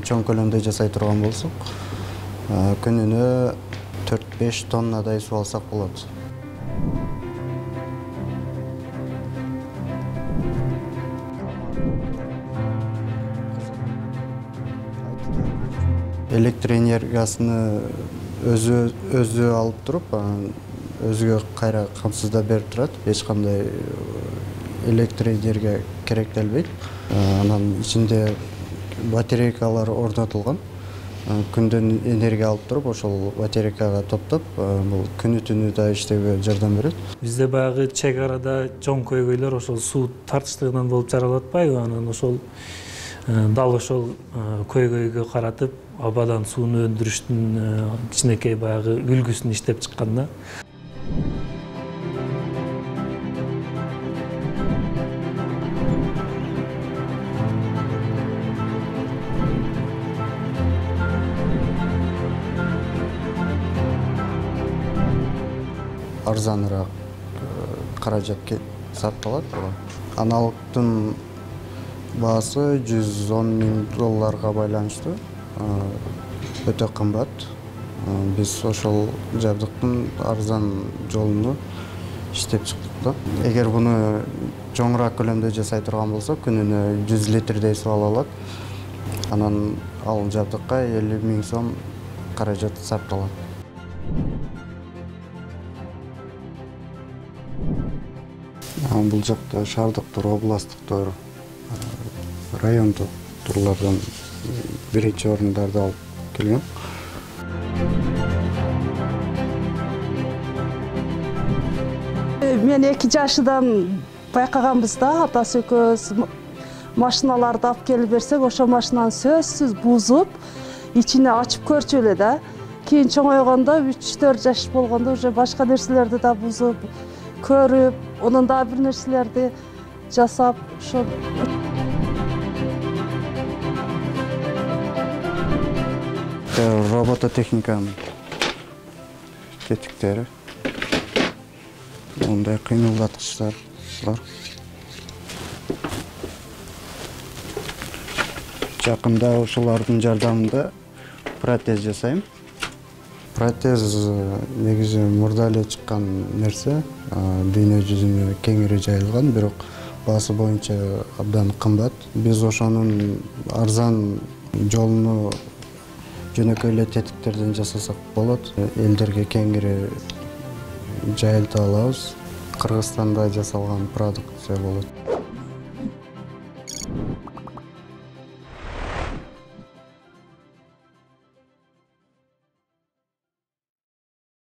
чоң көлөмдө жасай турган болсок, күнүнө 4-5 тоннадай суу алсак болот. Электр энергиясыны өзү алып туруп, өзүгө кайра камсыздап берип турат. Эч кандай электр энергия керектелбейт. Анан ичинде батарейкалар орнотулган. Күндөн энергия алып туруп, ошол батарейкага топтоп, бул күнү-түнү да иштөөгө жардам берет. Бизде баягы чек арада чоң көйгөйлөр ошол суу тартыштыгынан болуп жаралып атпайбы? Анан ошол дал ошол көйгөйгө каратып, абадан сууну өндүрүштүн кичинекей баягы үлгүсүн иштеп чыккан да. Арзаныраак каражат сатылат. Аналогтун баасы $110,000 байланыштуу. Өтө кымбат. Биз ошол жабдыктын арзан жолуну иштеп чыктык да. Эгер буну чоңураак көлөмдө жасай турган болсок, күнүнө 100 литрдей суу ала алат. Анан ал жабдыкка 50,000 сом каражат сарпталат. Бул жакта шаардыктар, областтыктар, райондук турлардан биринчи орундарды алып келген. Мен 2 жашыдан байкаганбыз да, атасы экөөбүз машиналарды алып келип берсек, ошо машинаны сөзсүз бузуп, ичине ачып көрчү эле да. Кийин чоңойгондо 3-4 жаш болгондо уже башка нерселерди да бузуп, көрүп, онун да бир нерселерди жасап, ошо робототехниканын тетиктери. Мындай кыймылдаткычтар бар. Жакында ошолордун жардамында протез жасайм. Протез негизи мурда эле чыккан нерсе, дүйнө жүзүнө кеңири жайылган, бирок баасы боюнча абдан кымбат. Биз ошонун арзан жолуну жөнөкөй эле тетиктерден жасасак болот. Элдерге кеңири жайылта алабыз. Кыргызстанда жасалган продукция болот.